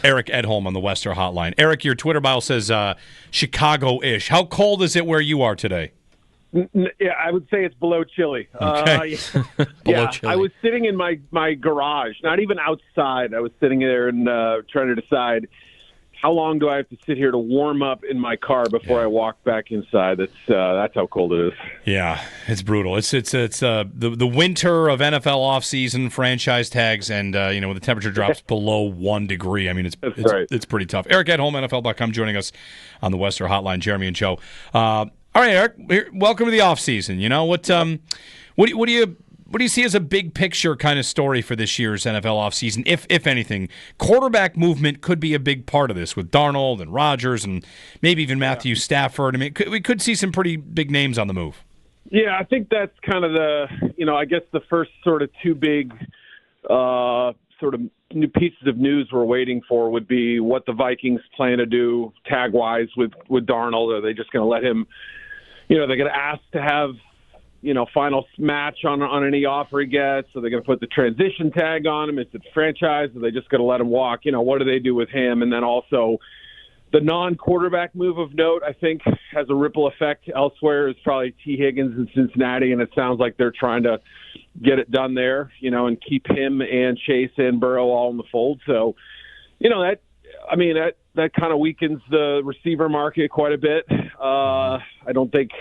Eric Edholm on the Western Hotline. Eric, your Twitter bio says Chicago-ish. How cold is it where you are today? Yeah, I would say it's below chilly. Okay. Below chilly. I was sitting in my garage, not even outside. I was sitting there and trying to decide how long do I have to sit here to warm up in my car before I walk back inside. That's how cold it is. Yeah, it's brutal. It's the winter of NFL offseason, franchise tags, and when the temperature drops below 1 degree, I mean it's pretty tough. Eric Edholm, NFL.com, joining us on the Western Hotline. Jeremy and Joe. All right, Eric, welcome to the offseason. You know, what do you see as a big picture kind of story for this year's NFL offseason, if anything? Quarterback movement could be a big part of this with Darnold and Rodgers and maybe even Matthew Stafford. I mean, we could see some pretty big names on the move. Yeah, I think that's kind of I guess the first sort of two big sort of new pieces of news we're waiting for would be what the Vikings plan to do tag-wise with Darnold. Are they just going to let him, they're going to ask to have, final match on any offer he gets? Are they going to put the transition tag on him? Is it franchise? Are they just going to let him walk? What do they do with him? And then also the non-quarterback move of note, I think, has a ripple effect elsewhere. Is probably T. Higgins in Cincinnati, and it sounds like they're trying to get it done there, and keep him and Chase and Burrow all in the fold. So, that kind of weakens the receiver market quite a bit. I don't think,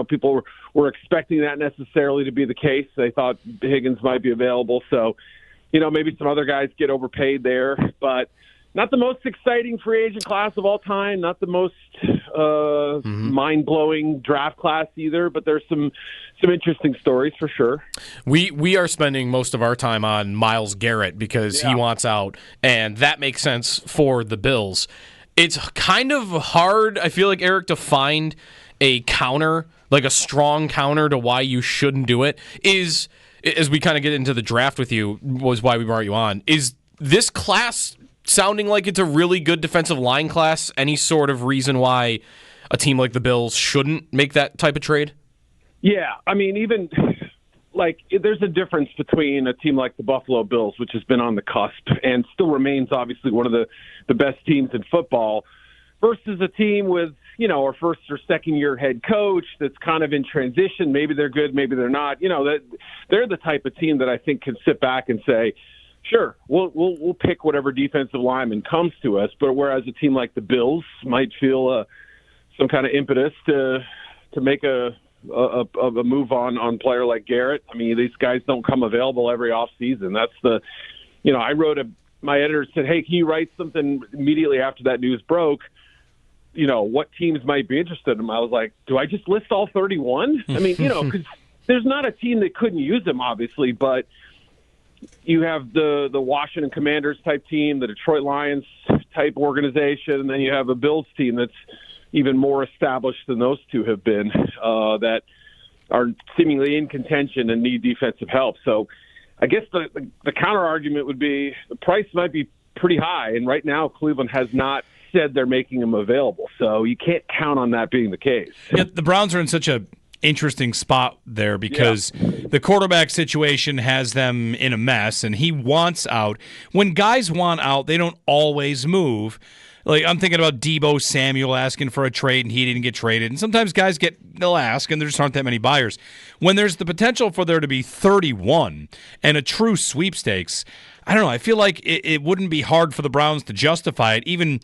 people were expecting that necessarily to be the case. They thought Higgins might be available. So, maybe some other guys get overpaid there. But not the most exciting free agent class of all time, not the most mind-blowing draft class either, but there's some interesting stories for sure. We are spending most of our time on Myles Garrett because he wants out, and that makes sense for the Bills. It's kind of hard, I feel like, Eric, to find a counter, like a strong counter to why you shouldn't do it. As we kind of get into the draft with you, was why we brought you on. Is this class sounding like it's a really good defensive line class? Any sort of reason why a team like the Bills shouldn't make that type of trade? Yeah, I mean, even there's a difference between a team like the Buffalo Bills, which has been on the cusp and still remains obviously one of the best teams in football, versus a team with, a first or second year head coach that's kind of in transition. Maybe they're good, maybe they're not. That they're the type of team that I think can sit back and say, sure, we'll pick whatever defensive lineman comes to us. But whereas a team like the Bills might feel some kind of impetus to make a move on a player like Garrett. I mean, these guys don't come available every offseason. That's my editor said, hey, can you write something immediately after that news broke? What teams might be interested in him? I was like, do I just list all 31? I mean, because there's not a team that couldn't use him, obviously, but you have the Washington Commanders type team, the Detroit Lions type organization, and then you have a Bills team that's even more established than those two have been, that are seemingly in contention and need defensive help. So I guess the counter argument would be the price might be pretty high, and right now Cleveland has not said they're making them available. So you can't count on that being the case. Yeah, the Browns are in such a interesting spot there because the quarterback situation has them in a mess, and he wants out. When guys want out, they don't always move. Like, I'm thinking about Deebo Samuel asking for a trade, and he didn't get traded. And sometimes guys they'll ask, and there just aren't that many buyers. When there's the potential for there to be 31 and a true sweepstakes, I don't know. I feel like it wouldn't be hard for the Browns to justify it. Even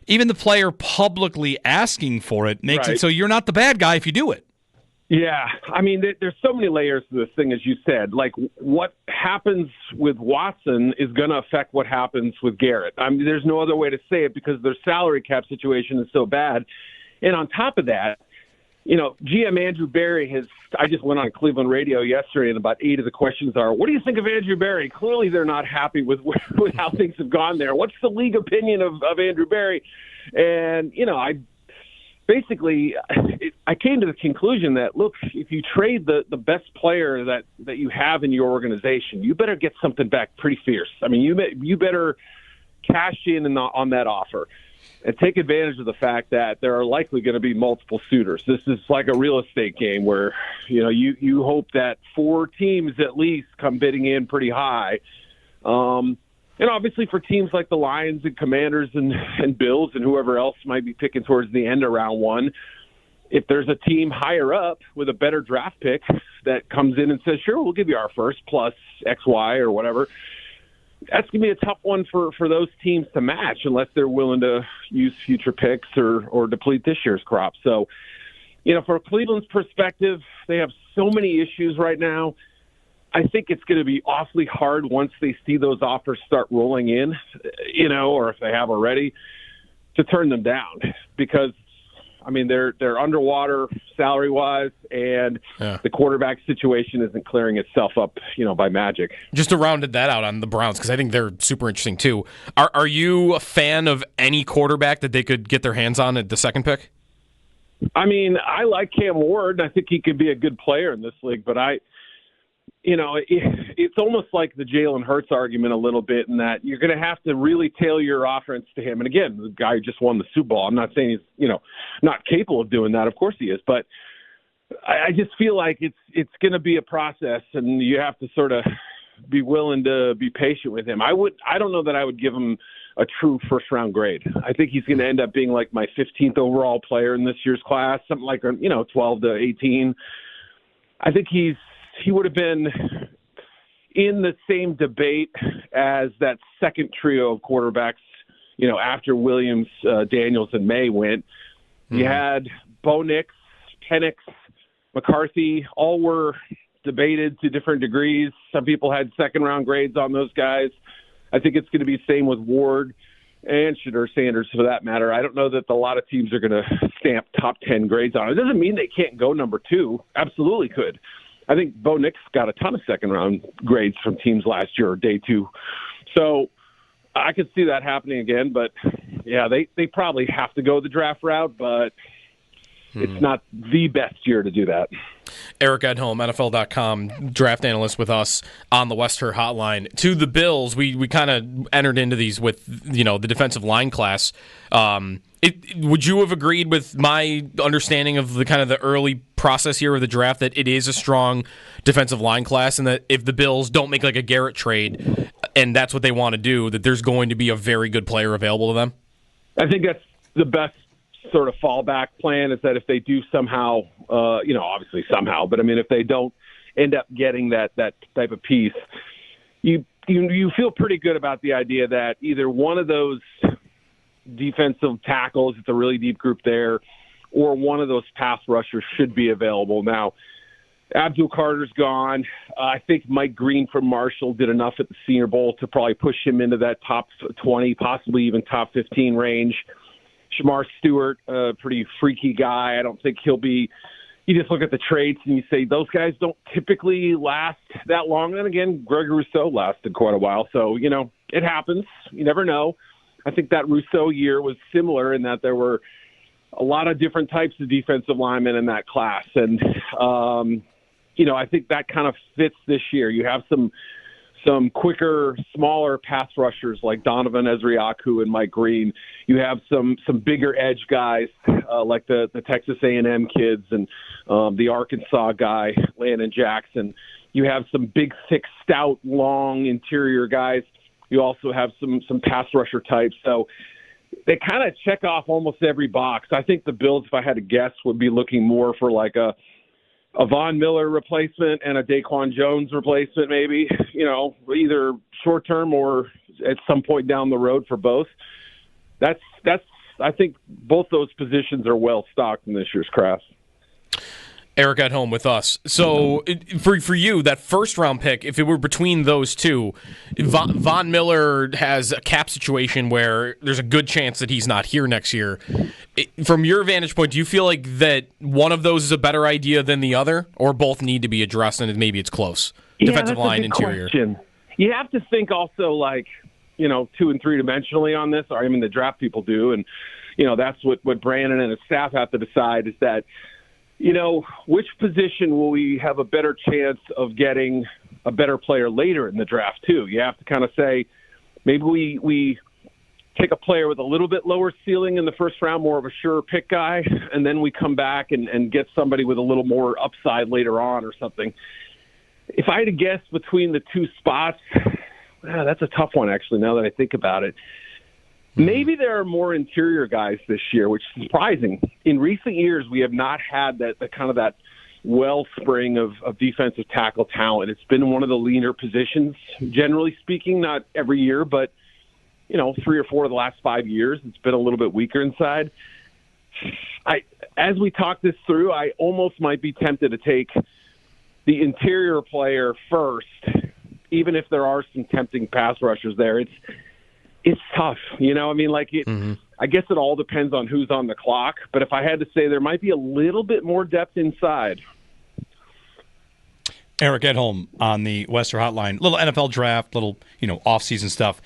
the player publicly asking for it makes it so you're not the bad guy if you do it. Yeah, I mean, there's so many layers to this thing, as you said. Like, what happens with Watson is going to affect what happens with Garrett. I mean, there's no other way to say it because their salary cap situation is so bad. And on top of that, GM Andrew Berry I just went on Cleveland radio yesterday, and about 8 of the questions are, what do you think of Andrew Berry? Clearly they're not happy with how things have gone there. What's the league opinion of Andrew Berry? And, I came to the conclusion that, look, if you trade the best player that you have in your organization, you better get something back pretty fierce. I mean, you better cash in on that offer and take advantage of the fact that there are likely going to be multiple suitors. This is like a real estate game where, you hope that 4 teams at least come bidding in pretty high. And obviously for teams like the Lions and Commanders and Bills and whoever else might be picking towards the end of round one, if there's a team higher up with a better draft pick that comes in and says, sure, we'll give you our first plus X, Y, or whatever, that's going to be a tough one for those teams to match unless they're willing to use future picks or deplete this year's crop. So, for Cleveland's perspective, they have so many issues right now. I think it's going to be awfully hard once they see those offers start rolling in, or if they have already, to turn them down because, they're underwater salary-wise, and the quarterback situation isn't clearing itself up, by magic. Just to round that out on the Browns, because I think they're super interesting too. Are you a fan of any quarterback that they could get their hands on at the second pick? I like Cam Ward. I think he could be a good player in this league, but it's almost like the Jalen Hurts argument a little bit in that you're going to have to really tailor your offense to him. And again, the guy who just won the Super Bowl, I'm not saying he's, not capable of doing that. Of course he is. But I just feel like it's going to be a process, and you have to sort of be willing to be patient with him. I don't know that I would give him a true first-round grade. I think he's going to end up being like my 15th overall player in this year's class, something like 12 to 18. I think he would have been in the same debate as that second trio of quarterbacks, after Williams, Daniels, and May went. You had Bo Nix, Penix, McCarthy, all were debated to different degrees. Some people had second-round grades on those guys. I think it's going to be the same with Ward and Shedeur Sanders for that matter. I don't know that a lot of teams are going to stamp top 10 grades on it. It doesn't mean they can't go number 2. Absolutely could. I think Bo Nix got a ton of second-round grades from teams last year or day 2. So I could see that happening again. But, yeah, they probably have to go the draft route, but it's not the best year to do that. Eric Edholm, NFL.com, draft analyst with us on the Wester Hotline. To the Bills, we kind of entered into these with, the defensive line class. Would you have agreed with my understanding of the kind of the early process here of the draft that it is a strong defensive line class, and that if the Bills don't make like a Garrett trade and that's what they want to do, that there's going to be a very good player available to them? I think that's the best sort of fallback plan, is that if they do somehow, obviously somehow, but if they don't end up getting that type of piece, you feel pretty good about the idea that either one of those defensive tackles, it's a really deep group there, or one of those pass rushers should be available. Now, Abdul Carter's gone. I think Mike Green from Marshall did enough at the Senior Bowl to probably push him into that top 20, possibly even top 15 range. Shamar Stewart, a pretty freaky guy. I don't think he'll be – you just look at the traits and you say those guys don't typically last that long. And again, Greg Rousseau lasted quite a while. So, it happens. You never know. I think that Rousseau year was similar in that there were a lot of different types of defensive linemen in that class. And, I think that kind of fits this year. You have some quicker, smaller pass rushers like Donovan Ezriaku and Mike Green. You have some bigger edge guys like the Texas A&M kids and the Arkansas guy, Landon Jackson. You have some big, thick, stout, long interior guys. You also have some pass rusher types. So they kind of check off almost every box. I think the Bills, if I had to guess, would be looking more for like a Von Miller replacement and a Daquan Jones replacement, maybe, either short term or at some point down the road for both. That's I think both those positions are well stocked in this year's class. Eric Edholm with us. So for you, that first round pick, if it were between those two, Von Miller has a cap situation where there's a good chance that he's not here next year. From your vantage point, do you feel like that one of those is a better idea than the other, or both need to be addressed and maybe it's close? Defensive line, interior. Question. You have to think also 2 and 3 dimensionally on this. Or the draft people do, and that's what Brandon and his staff have to decide is that. Which position will we have a better chance of getting a better player later in the draft, too? You have to kind of say, maybe we take a player with a little bit lower ceiling in the first round, more of a sure pick guy, and then we come back and get somebody with a little more upside later on or something. If I had to guess between the two spots, That's a tough one, actually, now that I think about it. Maybe there are more interior guys this year, which is surprising. In recent years, we have not had that wellspring of defensive tackle talent. It's been one of the leaner positions, generally speaking, not every year, but 3 or 4 of the last 5 years, it's been a little bit weaker inside. As we talk this through, I almost might be tempted to take the interior player first, even if there are some tempting pass rushers there. It's tough, I guess it all depends on who's on the clock, but if I had to say, there might be a little bit more depth inside. Eric Edholm on the Western Hotline. Little NFL draft, little, off-season stuff.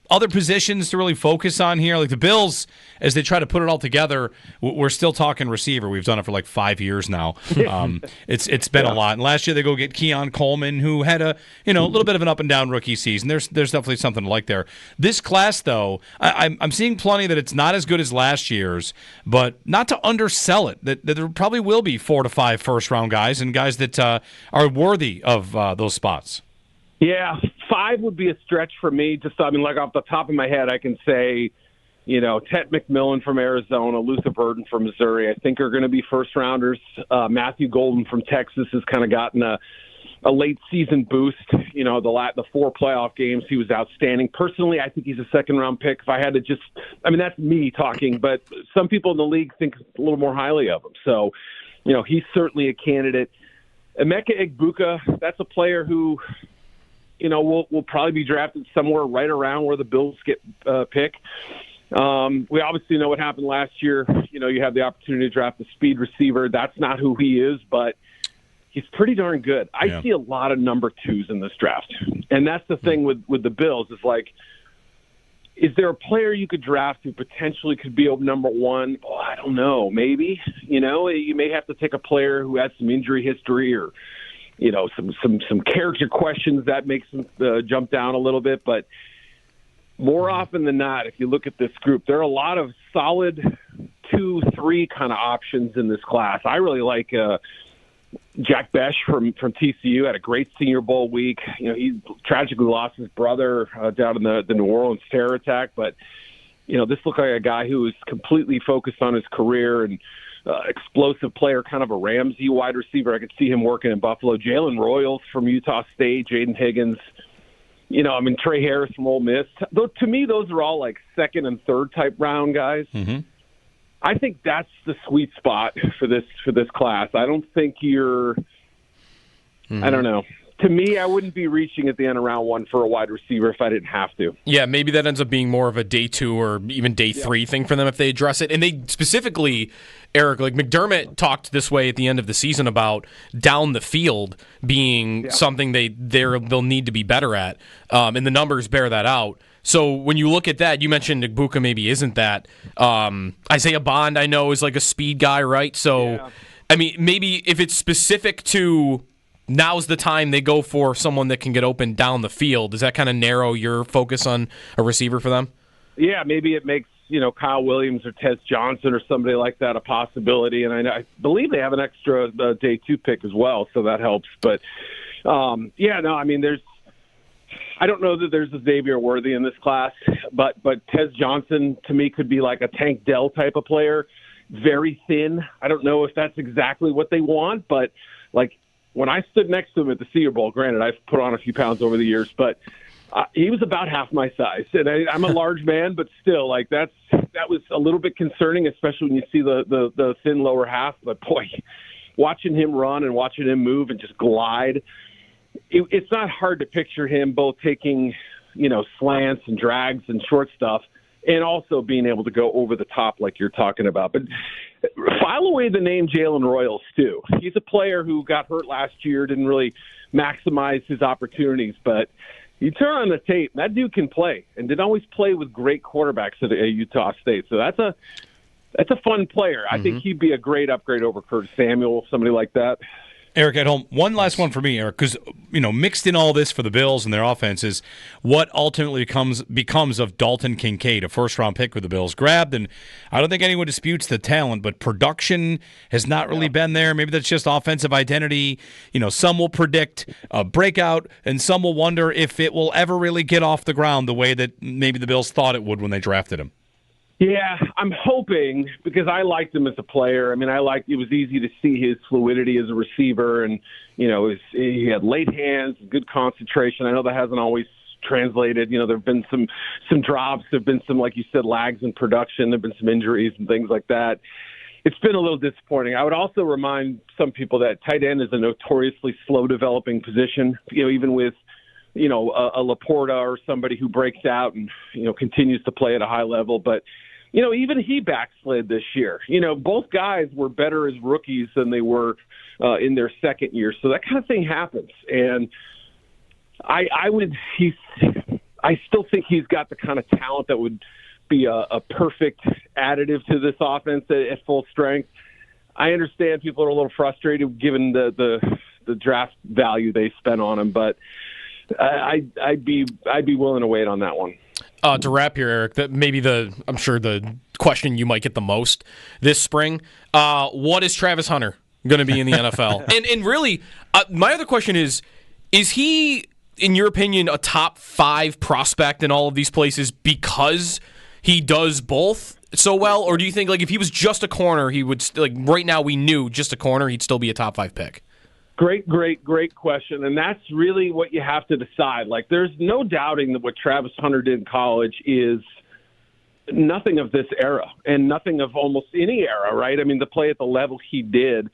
Other positions to really focus on here, like the Bills, as they try to put it all together, we're still talking receiver. We've done it for like 5 years now. It's been a lot. And last year they go get Keon Coleman, who had a little bit of an up and down rookie season. There's definitely something to like there. This class, though, I'm seeing plenty that it's not as good as last year's, but not to undersell it. That there probably will be 4 to 5 first round guys and guys that are worthy of those spots. Yeah, 5 would be a stretch for me. Like off the top of my head, I can say, Ted McMillan from Arizona, Luther Burden from Missouri, I think are going to be first rounders. Matthew Golden from Texas has kind of gotten a late season boost. The 4 playoff games, he was outstanding. Personally, I think he's a second round pick. If I had to that's me talking, but some people in the league think a little more highly of him. So, he's certainly a candidate. Emeka Egbuka, that's a player who, will probably be drafted somewhere right around where the Bills get pick. We obviously know what happened last year. You have the opportunity to draft a speed receiver. That's not who he is, but he's pretty darn good. I see a lot of number 2s in this draft. And that's the thing with the Bills. It's like, is there a player you could draft who potentially could be number 1? Oh, I don't know. Maybe. You may have to take a player who has some injury history or some character questions that makes them jump down a little bit. But more often than not, if you look at this group, there are a lot of solid 2, 3 kind of options in this class. I really like Jack Besh from TCU. Had a great Senior Bowl week. He tragically lost his brother down in the New Orleans terror attack. But, this looked like a guy who was completely focused on his career and explosive player, kind of a Ramsey wide receiver. I could see him working in Buffalo. Jalen Royals from Utah State, Jaden Higgins, Trey Harris from Ole Miss. Though to me, those are all like second and third type round guys. Mm-hmm. I think that's the sweet spot for this class. I don't think you're. I don't know. To me, I wouldn't be reaching at the end of round 1 for a wide receiver if I didn't have to. Yeah, maybe that ends up being more of a day 2 or even day 3 thing for them if they address it. And they specifically, Eric, like McDermott talked this way at the end of the season about down the field being something they'll need to be better at, and the numbers bear that out. So when you look at that, you mentioned Egbuka maybe isn't that. Isaiah Bond, I know, is like a speed guy, right? So, I mean, maybe if it's specific to now's the time they go for someone that can get open down the field, does that kind of narrow your focus on a receiver for them? Yeah, maybe it makes Kyle Williams or Tez Johnson or somebody like that a possibility. And I believe they have an extra day 2 pick as well, so that helps. But, I don't know that there's a Xavier Worthy in this class, but Tez Johnson to me could be like a Tank Dell type of player, very thin. I don't know if that's exactly what they want, but like when I stood next to him at the Senior Bowl, granted I've put on a few pounds over the years, but he was about half my size, and I'm a large man, but still, like that was a little bit concerning, especially when you see the thin lower half. But boy, watching him run and watching him move and just glide. It's not hard to picture him both taking, slants and drags and short stuff and also being able to go over the top like you're talking about. But file away the name Jalen Royals, too. He's a player who got hurt last year, didn't really maximize his opportunities. But you turn on the tape, that dude can play and didn't always play with great quarterbacks at Utah State. So that's a fun player. I think he'd be a great upgrade over Curtis Samuel, somebody like that. Eric Edholm, one last one for me, Eric, because mixed in all this for the Bills and their offense is what ultimately becomes of Dalton Kincaid, a first-round pick with the Bills grabbed, and I don't think anyone disputes the talent, but production has not really been there. Maybe that's just offensive identity. Some will predict a breakout, and some will wonder if it will ever really get off the ground the way that maybe the Bills thought it would when they drafted him. Yeah, I'm hoping, because I liked him as a player. I mean, it was easy to see his fluidity as a receiver, and he had late hands, good concentration. I know that hasn't always translated. There have been some drops, there have been some, like you said, lags in production. There have been some injuries and things like that. It's been a little disappointing. I would also remind some people that tight end is a notoriously slow developing position. Even with a Laporta or somebody who breaks out and continues to play at a high level, but even he backslid this year. Both guys were better as rookies than they were in their second year. So that kind of thing happens. And I still think he's got the kind of talent that would be a perfect additive to this offense at full strength. I understand people are a little frustrated given the draft value they spent on him, but I'd be willing to wait on that one. To wrap here, Eric, I'm sure the question you might get the most this spring, what is Travis Hunter going to be in the NFL? And really, my other question is he, in your opinion, a top 5 prospect in all of these places because he does both so well? Or do you think, like, if he was just a corner, he would, right now we knew just a corner, he'd still be a top 5 pick? Great question, and that's really what you have to decide. Like, there's no doubting that what Travis Hunter did in college is nothing of this era and nothing of almost any era, right? I mean, to play at the level he did,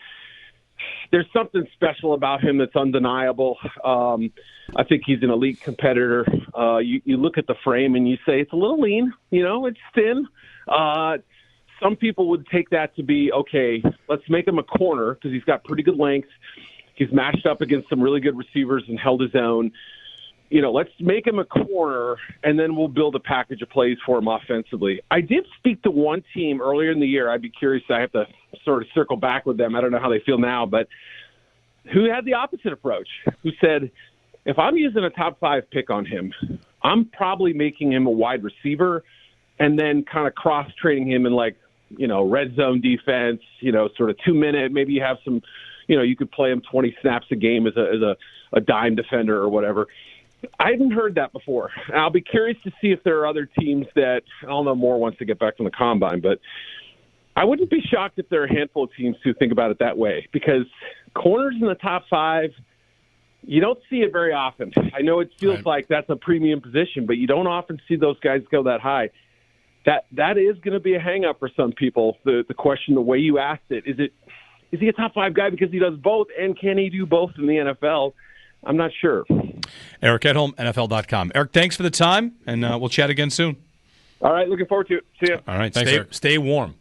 there's something special about him that's undeniable. I think he's an elite competitor. You look at the frame and you say it's a little lean, it's thin. Some people would take that to be, okay, let's make him a corner because he's got pretty good length. He's matched up against some really good receivers and held his own. Let's make him a corner, and then we'll build a package of plays for him offensively. I did speak to one team earlier in the year. I'd be curious. I have to sort of circle back with them. I don't know how they feel now, but who had the opposite approach, who said, if I'm using a top 5 pick on him, I'm probably making him a wide receiver and then kind of cross-training him in red zone defense, sort of 2-minute, maybe you have some – you could play him 20 snaps a game as a dime defender or whatever. I hadn't heard that before. I'll be curious to see if there are other teams that I'll know more once they get back from the combine, but I wouldn't be shocked if there are a handful of teams who think about it that way because corners in the top 5, you don't see it very often. I know it feels like that's a premium position, but you don't often see those guys go that high. That is going to be a hang-up for some people. The question, the way you asked it, is he a top 5 guy because he does both, and can he do both in the NFL? I'm not sure. Eric Edholm, NFL.com. Eric, thanks for the time, and we'll chat again soon. All right, looking forward to it. See ya. All right, thanks, stay warm.